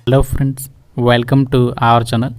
Hello friends, welcome to our channel.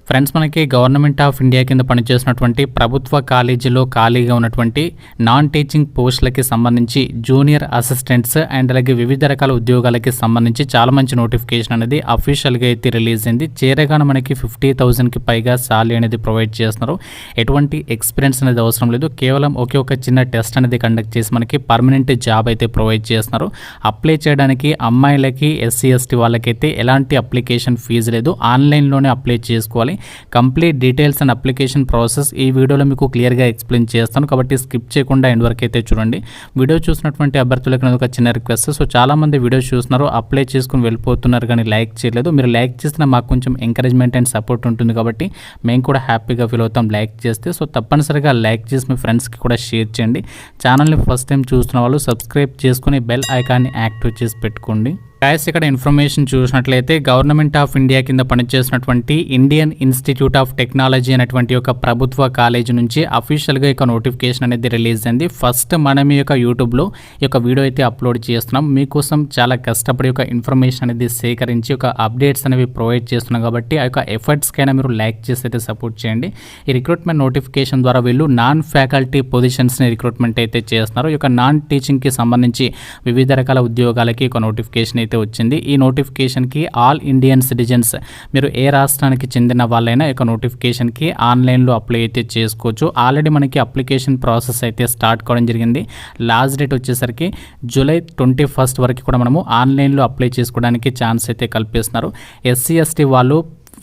Friends, మనకి government of India కింద పనిచేసినటువంటి ప్రభుత్వ కాలేజీలో ఖాళీగా ఉన్నటువంటి నాన్ టీచింగ్ పోస్టులకి సంబంధించి జూనియర్ అసిస్టెంట్స్ అండ్ అలాగే వివిధ రకాల ఉద్యోగాలకి సంబంధించి చాలా మంచి నోటిఫికేషన్ అనేది అఫీషియల్గా అయితే రిలీజ్ అయింది. చేరగానే మనకి 50,000కి పైగా సాలరీ అనేది ప్రొవైడ్ చేస్తున్నారు. ఎటువంటి ఎక్స్పీరియన్స్ అనేది అవసరం లేదు, కేవలం ఒకే ఒక చిన్న టెస్ట్ అనేది కండక్ట్ చేసి మనకి పర్మనెంట్ జాబ్ అయితే ప్రొవైడ్ చేస్తున్నారు. అప్లై చేయడానికి అమ్మాయిలకి, ఎస్సీ ఎస్టీ వాళ్ళకైతే ఎలాంటి అప్లికేషన్ ఫీజు లేదు, ఆన్లైన్లోనే అప్లై చేసుకోవాలి. Complete details and application process ఈ వీడియోలో మీకు క్లియర్గా ఎక్స్ప్లెయిన్ చేస్తాను, కాబట్టి స్కిప్ చేయకుండా ఎండ్ వరకు అయితే చూడండి. వీడియో చూసినటువంటి అభ్యర్థులకు ఒక చిన్న రిక్వెస్ట్. సో చాలామంది వీడియో చూస్తున్నారు, అప్లై చేసుకుని వెళ్ళిపోతున్నారు కానీ లైక్ చేయలేదు. మీరు లైక్ చేస్తే మాకు కొంచెం ఎంకరేజ్మెంట్ అండ్ సపోర్ట్ ఉంటుంది, కాబట్టి మేము కూడా హ్యాపీగా ఫీల్ అవుతాం లైక్ చేస్తే. సో తప్పనిసరిగా లైక్ చేసి మీ ఫ్రెండ్స్కి కూడా షేర్ చేయండి. ఛానల్ని ఫస్ట్ టైం చూస్తున్న వాళ్ళు సబ్స్క్రైబ్ చేసుకుని బెల్ ఐకాన్ని యాక్టివ్ చేసి పెట్టుకోండి. గాయస్, ఇక్కడ ఇన్ఫర్మేషన్ చూసినట్లయితే గవర్నమెంట్ ఆఫ్ ఇండియా కింద పనిచేసినటువంటి ఇండియన్ ఇన్స్టిట్యూట్ ఆఫ్ టెక్నాలజీ అనేటువంటి ఒక ప్రభుత్వ కాలేజీ నుంచి అఫీషియల్గా ఒక నోటిఫికేషన్ అనేది రిలీజ్ అయింది. ఫస్ట్ మనం ఈ యొక్క యూట్యూబ్లో ఈ యొక్క వీడియో అయితే అప్లోడ్ చేస్తున్నాం. మీకోసం చాలా కష్టపడి ఒక ఇన్ఫర్మేషన్ అనేది సేకరించి ఒక అప్డేట్స్ అనేవి ప్రొవైడ్ చేస్తున్నాం, కాబట్టి ఆ యొక్క ఎఫర్ట్స్కైనా మీరు లైక్ చేసి అయితే సపోర్ట్ చేయండి. ఈ రిక్రూట్మెంట్ నోటిఫికేషన్ ద్వారా వీళ్ళు నాన్ ఫ్యాకల్టీ పొజిషన్స్ని రిక్రూట్మెంట్ అయితే చేస్తున్నారు. ఈ యొక్క నాన్ టీచింగ్కి సంబంధించి వివిధ రకాల ఉద్యోగాలకి ఒక నోటిఫికేషన్ అయితే వచ్చింది. ఈ నోటిఫికేషన్కి ఆల్ ఇండియన్ సిటిజన్స్, మీరు ఏ రాష్ట్రానికి చెందిన వాళ్ళైనా ఈ నోటిఫికేషన్కి ఆన్లైన్లో అప్లై అయితే చేసుకోవచ్చు. ఆల్రెడీ మనకి అప్లికేషన్ ప్రాసెస్ అయితే స్టార్ట్ కావడం జరిగింది. లాస్ట్ డేట్ వచ్చేసరికి జూలై 21 వరకు కూడా మనము ఆన్లైన్లో అప్లై చేసుకోవడానికి ఛాన్స్ అయితే కల్పిస్తున్నారు. ఎస్సీ ఎస్టీ వాళ్ళు,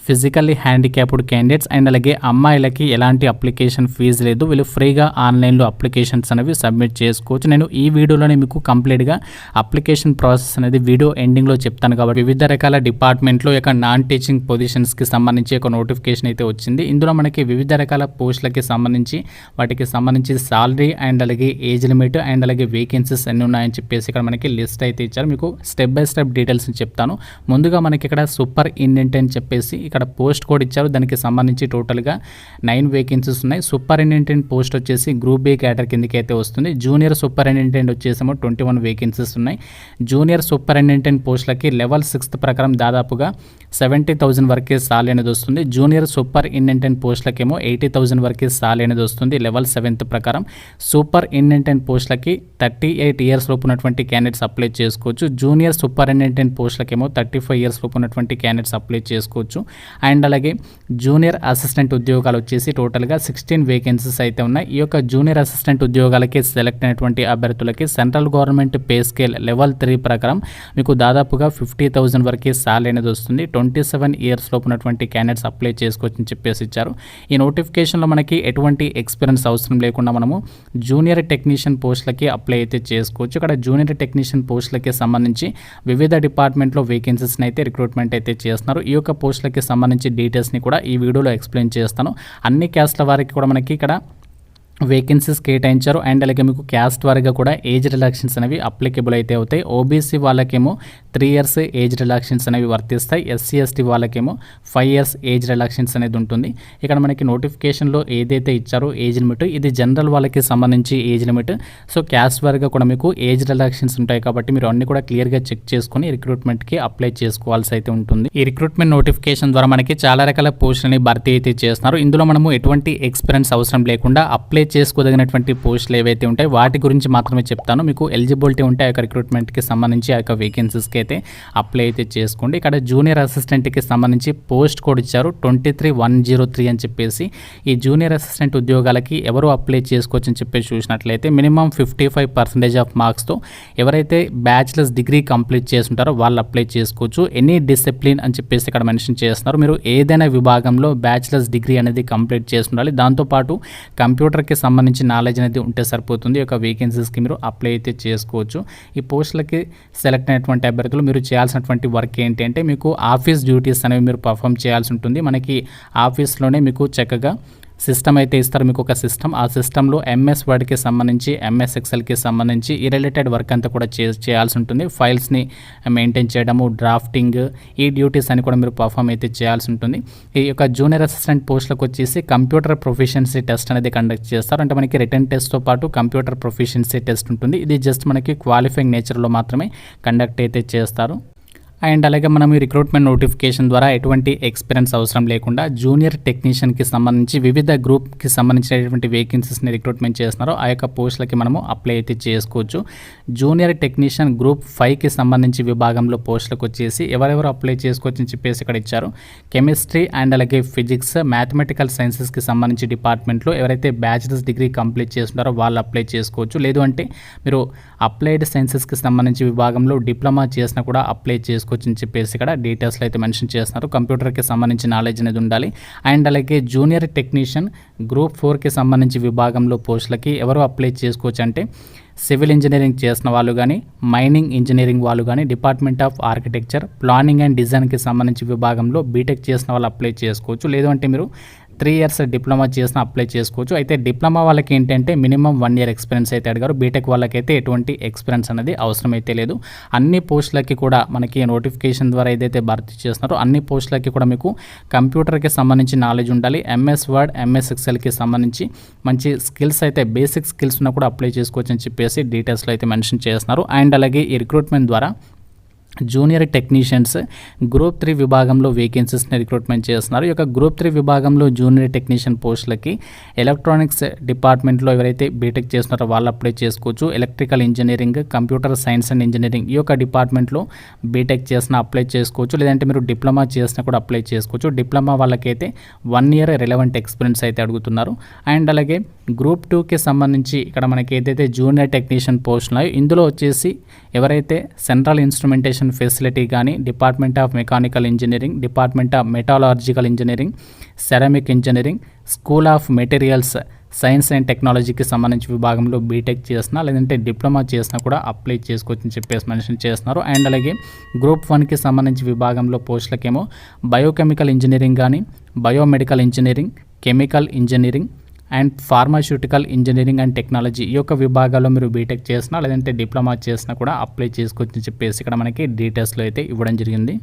ఫిజికల్లీ హ్యాండిక్యాప్డ్ క్యాండిడేట్స్ అండ్ అలాగే అమ్మాయిలకి ఎలాంటి అప్లికేషన్ ఫీజు లేదు. వీళ్ళు ఫ్రీగా ఆన్లైన్లో అప్లికేషన్స్ అనేవి సబ్మిట్ చేసుకోవచ్చు. నేను ఈ వీడియోలోనే మీకు కంప్లీట్గా అప్లికేషన్ ప్రాసెస్ అనేది వీడియో ఎండింగ్లో చెప్తాను, కాబట్టి వివిధ రకాల డిపార్ట్మెంట్లో యొక్క నాన్ టీచింగ్ పొజిషన్స్కి సంబంధించి ఒక నోటిఫికేషన్ అయితే వచ్చింది. ఇందులో మనకి వివిధ రకాల పోస్టులకి సంబంధించి వాటికి సంబంధించి సాలరీ అండ్ అలాగే ఏజ్ లిమిట్ అండ్ అలాగే వేకెన్సీస్ ఎన్ని ఉన్నాయని చెప్పేసి ఇక్కడ మనకి లిస్ట్ అయితే ఇచ్చారు. మీకు స్టెప్ బై స్టెప్ డీటెయిల్స్ చెప్తాను. ముందుగా మనకి ఇక్కడ సూపర్ ఇంటెండెంట్ అని చెప్పేసి ఇక్కడ పోస్ట్ కోడ్ ఇచ్చారు. దానికి సంబంధించి టోటల్గా 9 వేకెన్సీస్ ఉన్నాయి. సూపరింటెండెంట్ పోస్ట్ వచ్చేసి గ్రూప్ బి కేటగిరీ కిందకి అయితే వస్తుంది. జూనియర్ సూపరింటెండెంట్ వచ్చేసేమో 21 వేకెన్సీస్ ఉన్నాయి. జూనియర్ సూపరింటెండెంట్ పోస్టులకి లెవెల్ 6 ప్రకారం దాదాపుగా 70,000 వరకే సాలరీ అనేది వస్తుంది. జూనియర్ సూపరింటెండెంట్ పోస్టులకేమో 80,000 వరకే సాలరీ అనేది వస్తుంది లెవెల్ 7 ప్రకారం. సూపరింటెండెంట్ పోస్టులకి 38 ఇయర్స్ లోపు ఉన్నటువంటి క్యాండిడేట్స్ అప్లై చేసుకోవచ్చు. జూనియర్ సూపరింటెండెంట్ పోస్టులకేమో 35 ఇయర్స్ లోపు ఉన్నటువంటి క్యాండిడేట్స్ అప్లై చేసుకోవచ్చు. అండ్ అలాగే జూనియర్ అసిస్టెంట్ ఉద్యోగాలు వచ్చేసి టోటల్గా 16 వేకెన్సీస్ అయితే ఉన్నాయి. ఈ యొక్క జూనియర్ అసిస్టెంట్ ఉద్యోగాలకి సెలెక్ట్ అయినటువంటి అభ్యర్థులకి central government pay scale level 3 ప్రకారం మీకు దాదాపుగా 50,000 వరకే సాలరీ అనేది వస్తుంది. 27 ఇయర్స్ లోపు ఉన్నటువంటి క్యాండిడేట్స్ అప్లై చేసుకోవచ్చు అని చెప్పేసి ఇచ్చారు. ఈ నోటిఫికేషన్లో మనకి ఎటువంటి ఎక్స్పీరియన్స్ అవసరం లేకుండా మనము జూనియర్ టెక్నీషియన్ పోస్టులకి అప్లై అయితే చేసుకోవచ్చు. ఇక్కడ జూనియర్ టెక్నీషియన్ పోస్టులకి సంబంధించి వివిధ డిపార్ట్మెంట్లో వేకెన్సీస్ని అయితే రిక్రూట్మెంట్ అయితే చేస్తున్నారు. ఈ యొక్క పోస్టులకి సంబంధించి డీటెయిల్స్ని కూడా ఈ వీడియోలో ఎక్స్ప్లెయిన్ చేస్తాను. అన్ని క్యాస్ట్ల వారికి కూడా మనకి ఇక్కడ వేకెన్సీస్ కేటాయించారు. అండ్ అలాగే మీకు క్యాస్ట్ వారిగా కూడా ఏజ్ రిలాక్షన్స్ అనేవి అప్లికేబుల్ అయితే అవుతాయి. ఓబీసీ వాళ్ళకేమో 3 ఇయర్స్ ఏజ్ రిలాక్షన్స్ అనేవి వర్తిస్తాయి. ఎస్సీ ఎస్టీ వాళ్ళకేమో 5 ఇయర్స్ ఏజ్ రిలాక్షన్స్ అనేది ఉంటుంది. ఇక్కడ మనకి నోటిఫికేషన్లో ఏదైతే ఇచ్చారో ఏజ్ లిమిట్, ఇది జనరల్ వాళ్ళకి సంబంధించి ఏజ్ లిమిట్. సో క్యాస్ట్ వారిగా కూడా మీకు ఏజ్ రిలాక్షన్స్ ఉంటాయి, కాబట్టి మీరు అన్ని కూడా క్లియర్గా చెక్ చేసుకుని రిక్రూట్మెంట్కి అప్లై చేసుకోవాల్సి అయితే ఉంటుంది. ఈ రిక్రూట్మెంట్ నోటిఫికేషన్ ద్వారా మనకి చాలా రకాల పోస్టులని భర్తీ అయితే చేస్తున్నారు. ఇందులో మనము ఎటువంటి ఎక్స్పీరియన్స్ అవసరం లేకుండా అప్లై చేసుకోదగినటువంటి పోస్టులు ఏవైతే ఉంటాయి వాటి గురించి మాత్రమే చెప్తాను. మీకు ఎలిజిబిలిటీ ఉంటే ఆ యొక్క రిక్రూట్మెంట్కి సంబంధించి ఆ యొక్క వేకెన్సీస్కి అయితే అప్లై అయితే చేసుకోండి. ఇక్కడ జూనియర్ అసిస్టెంట్కి సంబంధించి పోస్ట్ కోడ్ ఇచ్చారు 23103 అని చెప్పేసి. ఈ జూనియర్ అసిస్టెంట్ ఉద్యోగాలకి ఎవరు అప్లై చేసుకోవచ్చు అని చెప్పేసి చూసినట్లయితే మినిమం 55% ఆఫ్ మార్క్స్తో ఎవరైతే బ్యాచిలర్స్ డిగ్రీ కంప్లీట్ చేస్తుంటారో వాళ్ళు అప్లై చేసుకోవచ్చు. ఎనీ డిసిప్లిన్ అని చెప్పేసి ఇక్కడ మెన్షన్ చేస్తున్నారు. మీరు ఏదైనా విభాగంలో బ్యాచిలర్స్ డిగ్రీ అనేది కంప్లీట్ చేస్తుండాలి. దాంతోపాటు కంప్యూటర్కి సంబంధించి నాలెడ్జ్ అనేది ఉంటే సరిపోతుంది. ఈ యొక్క వేకెన్సీస్కి మీరు అప్లై అయితే చేసుకోవచ్చు. ఈ పోస్టులకి సెలెక్ట్ అయినటువంటి అభ్యర్థులు మీరు చేయాల్సినటువంటి వర్క్ ఏంటి అంటే మీకు ఆఫీస్ డ్యూటీస్ అనేవి మీరు పర్ఫామ్ చేయాల్సి ఉంటుంది. మనకి ఆఫీస్లోనే మీకు చక్కగా సిస్టమ్ అయితే ఇస్తారు. మీకు ఒక సిస్టమ్, ఆ సిస్టంలో ఎంఎస్ వర్డ్కి సంబంధించి, ఎంఎస్ ఎక్సెల్కి సంబంధించి ఈ రిలేటెడ్ వర్క్ అంతా కూడా చేయాల్సి ఉంటుంది. ఫైల్స్ని మెయింటైన్ చేయడము, డ్రాఫ్టింగ్, ఈ డ్యూటీస్ అని కూడా మీరు పర్ఫామ్ అయితే చేయాల్సి ఉంటుంది. ఈ యొక్క జూనియర్ అసిస్టెంట్ పోస్టులకు వచ్చేసి కంప్యూటర్ ప్రొఫిషియన్సీ టెస్ట్ అనేది కండక్ట్ చేస్తారు. అంటే మనకి రిటర్న్ టెస్ట్తో పాటు కంప్యూటర్ ప్రొఫిషియన్సీ టెస్ట్ ఉంటుంది. ఇది జస్ట్ మనకి క్వాలిఫైయింగ్ నేచర్లో మాత్రమే కండక్ట్ అయితే చేస్తారు. అండ్ అలాగే మనం ఈ రిక్రూట్మెంట్ నోటిఫికేషన్ ద్వారా ఎటువంటి ఎక్స్పీరియన్స్ అవసరం లేకుండా జూనియర్ టెక్నీషియన్కి సంబంధించి వివిధ గ్రూప్కి సంబంధించినటువంటి వేకెన్సీస్ని రిక్రూట్మెంట్ చేస్తున్నారో ఆ యొక్క పోస్టులకి మనము అప్లై అయితే చేసుకోవచ్చు. జూనియర్ టెక్నీషియన్ గ్రూప్ 5కి సంబంధించి విభాగంలో పోస్టులకు వచ్చేసి ఎవరెవరు అప్లై చేసుకోవచ్చు అని చెప్పేసి ఇక్కడ ఇచ్చారు. కెమిస్ట్రీ అండ్ అలాగే ఫిజిక్స్, మ్యాథమెటికల్ సైన్సెస్కి సంబంధించి డిపార్ట్మెంట్లో ఎవరైతే బ్యాచిలర్స్ డిగ్రీ కంప్లీట్ చేస్తున్నారో వాళ్ళు అప్లై చేసుకోవచ్చు. లేదు అంటే మీరు అప్లైడ్ సైన్సెస్కి సంబంధించి విభాగంలో డిప్లొమా చేసినా కూడా అప్లై చేసుకోవచ్చు అని చెప్పేసి ఇక్కడ డీటెయిల్స్లో అయితే మెన్షన్ చేస్తున్నారు. కంప్యూటర్కి సంబంధించి నాలెడ్జ్ అనేది ఉండాలి. అండ్ అలాగే జూనియర్ టెక్నీషియన్ గ్రూప్ 4కి సంబంధించి విభాగంలో పోస్టులకి ఎవరు అప్లై చేసుకోవచ్చు అంటే సివిల్ ఇంజనీరింగ్ చేసిన వాళ్ళు కానీ, మైనింగ్ ఇంజనీరింగ్ వాళ్ళు కానీ, department of architecture, planning and డిజైన్కి సంబంధించి విభాగంలో బీటెక్ చేసిన వాళ్ళు అప్లై చేసుకోవచ్చు. లేదు అంటే మీరు 3 years డిప్లొమా చేసిన అప్లై చేసుకోవచ్చు. అయితే డిప్లొమా వాళ్ళకి ఏంటంటే మినిమం 1 year ఎక్స్పీరియన్స్ అయితే అడిగారు. బీటెక్ వాళ్ళకైతే ఎటువంటి ఎక్స్పీరియన్స్ అనేది అవసరం అయితే లేదు. అన్ని పోస్టులకి కూడా మనకి నోటిఫికేషన్ ద్వారా ఏదైతే భర్తీ చేస్తున్నారో అన్ని పోస్టులకి కూడా మీకు కంప్యూటర్కి సంబంధించి నాలెడ్జ్ ఉండాలి. ఎంఎస్ వర్డ్, ఎంఎస్ ఎక్సెల్కి సంబంధించి మంచి స్కిల్స్ అయితే బేసిక్ స్కిల్స్ ఉన్న కూడా అప్లై చేసుకోవచ్చు అని చెప్పేసి డీటెయిల్స్లో అయితే మెన్షన్ చేస్తున్నారు. అండ్ అలాగే ఈ రిక్రూట్మెంట్ ద్వారా జూనియర్ టెక్నీషియన్స్ గ్రూప్ 3 విభాగంలో వేకెన్సీస్ని రిక్రూట్మెంట్ చేస్తున్నారు. ఈ యొక్క గ్రూప్ 3 విభాగంలో జూనియర్ టెక్నీషియన్ పోస్టులకి ఎలక్ట్రానిక్స్ డిపార్ట్మెంట్లో ఎవరైతే బీటెక్ చేస్తున్నారో వాళ్ళు అప్లై చేసుకోవచ్చు. Electrical engineering, computer science and engineering ఈ యొక్క డిపార్ట్మెంట్లో బీటెక్ చేసిన అప్లై చేసుకోవచ్చు. లేదంటే మీరు డిప్లొమా చేసినా కూడా అప్లై చేసుకోవచ్చు. డిప్లొమా వాళ్ళకైతే 1 year రిలవెంట్ ఎక్స్పీరియన్స్ అయితే అడుగుతున్నారు. అండ్ అలాగే గ్రూప్ 2కి సంబంధించి ఇక్కడ మనకి ఏదైతే జూనియర్ టెక్నీషియన్ పోస్ట్ ఉన్నాయో ఇందులో వచ్చేసి ఎవరైతే సెంట్రల్ ఇన్స్ట్రుమెంటేషన్ ఫెసిలిటీ కానీ, department of mechanical engineering, department of metallurgical engineering, ceramic engineering, school of materials science and టెక్నాలజీకి సంబంధించి విభాగంలో బీటెక్ చేసినా లేదంటే డిప్లొమా చేసినా కూడా అప్లై చేసుకోవచ్చు అని చెప్పేసి మెన్షన్ చేస్తున్నారు. అండ్ అలాగే గ్రూప్ 1కి సంబంధించి విభాగంలో పోస్టులకేమో బయోకెమికల్ ఇంజనీరింగ్ కానీ, biomedical engineering, chemical engineering and pharmaceutical engineering and technology ఈ యొక్క విభాగాల్లో మీరు బీటెక్ చేసినా లేదంటే డిప్లొమా చేసినా కూడా అప్లై చేసుకోవచ్చు అని చెప్పేసి ఇక్కడ మనకి డీటెయిల్స్లో అయితే ఇవ్వడం జరిగింది.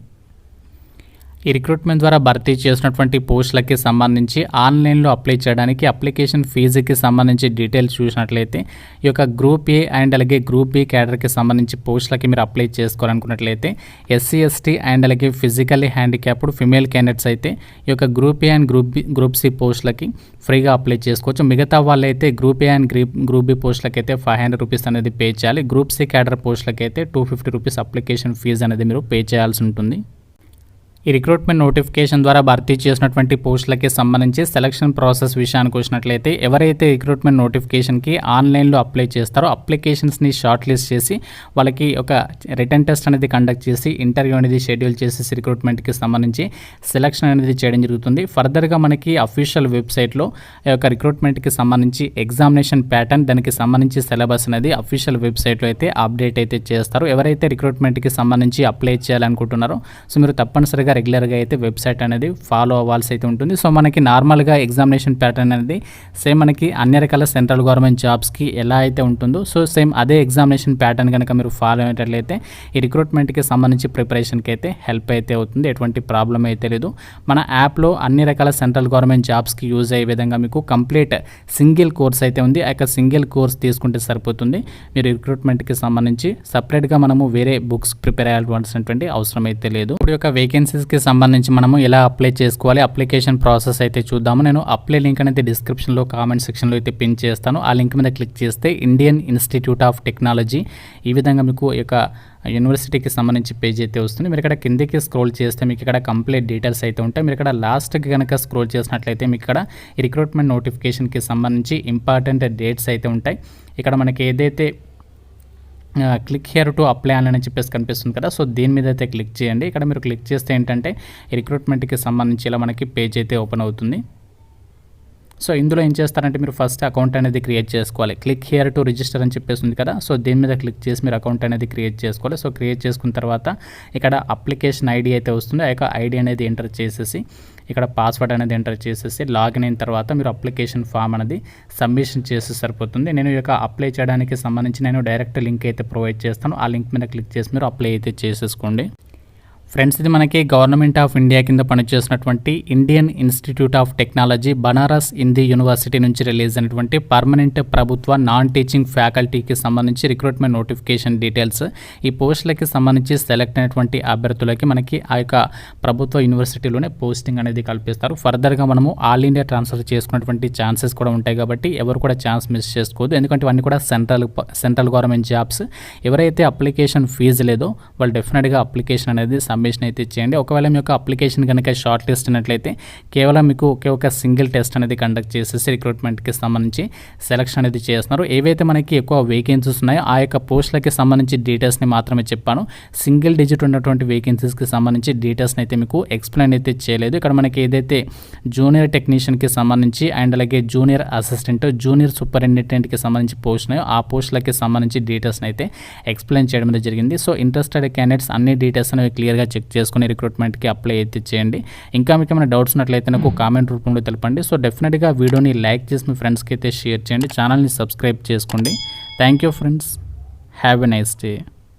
ఈ రిక్రూట్మెంట్ ద్వారా భర్తీ చేసినటువంటి పోస్టులకి సంబంధించి ఆన్లైన్లో అప్లై చేయడానికి అప్లికేషన్ ఫీజుకి సంబంధించి డీటెయిల్స్ చూసినట్లయితే ఈ యొక్క గ్రూప్ ఏ అండ్ అలాగే గ్రూప్ బి క్యాడర్కి సంబంధించి పోస్టులకి మీరు అప్లై చేసుకోవాలనుకున్నట్లయితే ఎస్సీ, ఎస్టీ అండ్ అలాగే ఫిజికల్లీ హ్యాండిక్యాప్డ్ ఫిమేల్ క్యాండిడేట్స్ అయితే ఈ యొక్క group A and group C పోస్టులకి ఫ్రీగా అప్లై చేసుకోవచ్చు. మిగతా వాళ్ళైతే group A and group B పోస్టులకి అయితే 500 రూపీస్ అనేది పే చేయాలి. గ్రూప్ సి క్యాడర్ పోస్టులకి అయితే 250 రూపీస్ అప్లికేషన్ ఫీజు అనేది మీరు పే చేయాల్సి ఉంటుంది. ఈ రిక్రూట్మెంట్ నోటిఫికేషన్ ద్వారా భర్తీ చేసినటువంటి పోస్టులకి సంబంధించి సెలక్షన్ ప్రాసెస్ విషయానికి వచ్చినట్లయితే ఎవరైతే రిక్రూట్మెంట్ నోటిఫికేషన్కి ఆన్లైన్లో అప్లై చేస్తారో అప్లికేషన్స్ని షార్ట్ లిస్ట్ చేసి వాళ్ళకి ఒక రిటర్న్ టెస్ట్ అనేది కండక్ట్ చేసి ఇంటర్వ్యూ అనేది షెడ్యూల్ చేసి రిక్రూట్మెంట్కి సంబంధించి సెలక్షన్ అనేది చేయడం జరుగుతుంది. ఫర్దర్గా మనకి అఫీషియల్ వెబ్సైట్లో ఈ యొక్క రిక్రూట్మెంట్కి సంబంధించి ఎగ్జామినేషన్ ప్యాటర్న్, దానికి సంబంధించి సిలబస్ అనేది అఫీషియల్ వెబ్సైట్లో అయితే అప్డేట్ అయితే చేస్తారు. ఎవరైతే రిక్రూట్మెంట్కి సంబంధించి అప్లై చేయాలనుకుంటున్నారో సో మీరు తప్పనిసరిగా రెగ్యులర్గా అయితే వెబ్సైట్ అనేది ఫాలో అవ్వాల్సి అయితే ఉంటుంది. సో మనకి నార్మల్గా ఎగ్జామినేషన్ ప్యాటర్న్ అనేది సేమ్ మనకి అన్ని రకాల సెంట్రల్ గవర్నమెంట్ జాబ్స్కి ఎలా అయితే ఉంటుందో సో సేమ్ అదే ఎగ్జామినేషన్ ప్యాటర్న్ కనుక మీరు ఫాలో అయ్యేటట్లయితే ఈ రిక్రూట్మెంట్కి సంబంధించి ప్రిపరేషన్కి అయితే హెల్ప్ అయితే అవుతుంది. ఎటువంటి ప్రాబ్లం అయితే లేదు. మన యాప్లో అన్ని రకాల సెంట్రల్ గవర్నమెంట్ జాబ్స్కి యూజ్ అయ్యే విధంగా మీకు కంప్లీట్ సింగిల్ కోర్స్ అయితే ఉంది. ఆ యొక్క సింగిల్ కోర్స్ తీసుకుంటే సరిపోతుంది. మీరు రిక్రూట్మెంట్కి సంబంధించి సపరేట్గా మనము వేరే బుక్స్ ప్రిపేర్ అయ్యాల్సినటువంటి అవసరం అయితే లేదు. ఇప్పుడు యొక్క వేకెన్సీస్కి సంబంధించి మనము ఎలా అప్లై చేసుకోవాలి, అప్లికేషన్ ప్రాసెస్ అయితే చూద్దాము. నేను అప్లై లింక్ అనేది డిస్క్రిప్షన్లో కామెంట్ సెక్షన్లో అయితే పిన్ చేస్తాను. ఆ లింక్ మీద క్లిక్ చేస్తే ఇండియన్ ఇన్స్టిట్యూట్ ఆఫ్ టెక్నాలజీ ఈ విధంగా మీకు ఈ యొక్క యూనివర్సిటీకి సంబంధించి పేజ్ అయితే వస్తుంది. మీరు ఇక్కడ కిందికి స్క్రోల్ చేస్తే మీకు ఇక్కడ కంప్లీట్ డీటెయిల్స్ అయితే ఉంటాయి. మీరు ఇక్కడ లాస్ట్కి కనుక స్క్రోల్ చేసినట్లయితే మీకు ఇక్కడ ఈ రిక్రూట్మెంట్ నోటిఫికేషన్కి సంబంధించి ఇంపార్టెంట్ డేట్స్ అయితే ఉంటాయి. ఇక్కడ మనకి ఏదైతే క్లిక్ హియర్ టు అప్లై అని చెప్పేసి కనిపిస్తుంది కదా, సో దీని మీద అయితే క్లిక్ చేయండి. ఇక్కడ మీరు క్లిక్ చేస్తే ఏంటంటే ఈ రిక్రూట్మెంట్కి సంబంధించి ఇలా మనకి పేజ్ అయితే ఓపెన్ అవుతుంది. సో ఇందులో ఏం చేస్తారంటే మీరు ఫస్ట్ అకౌంట్ అనేది క్రియేట్ చేసుకోవాలి. క్లిక్ హియర్ టు రిజిస్టర్ అని చెప్పేసి ఉంది కదా, సో దీని మీద క్లిక్ చేసి మీరు అకౌంట్ అనేది క్రియేట్ చేసుకోవాలి. సో క్రియేట్ చేసుకున్న తర్వాత ఇక్కడ అప్లికేషన్ ఐడి అయితే వస్తుంది. ఆ యొక్క ఐడి అనేది ఎంటర్ చేసేసి ఇక్కడ పాస్వర్డ్ అనేది ఎంటర్ చేసేసి లాగిన్ అయిన తర్వాత మీరు అప్లికేషన్ ఫామ్ అనేది సబ్మిషన్ చేసి సరిపోతుంది. నేను ఈ యొక్క అప్లై చేయడానికి సంబంధించి నేను డైరెక్ట్ లింక్ అయితే ప్రొవైడ్ చేస్తాను. ఆ లింక్ మీద క్లిక్ చేసి మీరు అప్లై అయితే చేసేసుకోండి. ఫ్రెండ్స్, ఇది మనకి గవర్నమెంట్ ఆఫ్ ఇండియా కింద పనిచేసినటువంటి Indian institute of technology Banaras Hindu university నుంచి రిలీజ్ అయినటువంటి పర్మనెంట్ ప్రభుత్వ నాన్ టీచింగ్ ఫ్యాకల్టీకి సంబంధించి రిక్రూట్మెంట్ నోటిఫికేషన్ డీటెయిల్స్. ఈ పోస్టులకి సంబంధించి సెలెక్ట్ అయినటువంటి అభ్యర్థులకి మనకి ఆ యొక్క ప్రభుత్వ యూనివర్సిటీలోనే పోస్టింగ్ అనేది కల్పిస్తారు. ఫర్దర్గా మనము ఆల్ ఇండియా ట్రాన్స్ఫర్ చేసుకున్నటువంటి ఛాన్సెస్ కూడా ఉంటాయి కాబట్టి ఎవరు కూడా ఛాన్స్ మిస్ చేసుకోవద్దు. ఎందుకంటే ఇవన్నీ కూడా సెంట్రల్ గవర్నమెంట్ జాబ్స్. ఎవరైతే అప్లికేషన్ ఫీజు లేదో వాళ్ళు డెఫినెట్గా అప్లికేషన్ అనేది సబ్మిషన్ అయితే చేయండి. ఒకవేళ మీ యొక్క అప్లికేషన్ కనుక షార్ట్ లిస్ట్ అయినట్లయితే కేవలం మీకు ఒకే ఒక సింగిల్ టెస్ట్ అనేది కండక్ట్ చేసేసి రిక్రూట్మెంట్కి సంబంధించి సెలక్షన్ అనేది చేస్తున్నారు. ఏవైతే మనకి ఎక్కువ వేకెన్సీస్ ఉన్నాయో ఆ యొక్క పోస్టులకి సంబంధించి డీటెయిల్స్ని మాత్రమే చెప్పాను. సింగిల్ డిజిట్ ఉన్నటువంటి వేకెన్సీస్కి సంబంధించి డీటెయిల్స్ని అయితే మీకు ఎక్స్ప్లెయిన్ అయితే చేయలేదు. ఇక్కడ మనకి ఏదైతే జూనియర్ టెక్నీషియన్కి సంబంధించి అండ్ అలాగే జూనియర్ అసిస్టెంట్, జూనియర్ సూపరింటెండెంట్కి సంబంధించి పోస్ట్ ఉన్నాయో ఆ పోస్టులకి సంబంధించి డీటెయిల్స్ని అయితే ఎక్స్ప్లెయిన్ చేయడం అనేది జరిగింది. సో ఇంట్రెస్టెడ్ క్యాండిడేట్స్ అన్ని డీటెయిల్స్ అనేవి క్లియర్గా చెక్ చేసుకుని రిక్రూట్మెంట్కి అప్లై అయితే చేయండి. ఇంకా మీకు ఏమైనా డౌట్స్ ఉన్నట్లయితే నాకు కామెంట్ రూపంలో తెలపండి. సో డెఫినెట్గా వీడియోని లైక్ చేసి మీ ఫ్రెండ్స్కి అయితే షేర్ చేయండి. ఛానల్ని సబ్స్క్రైబ్ చేసుకోండి. Thank you friends. Have a nice day.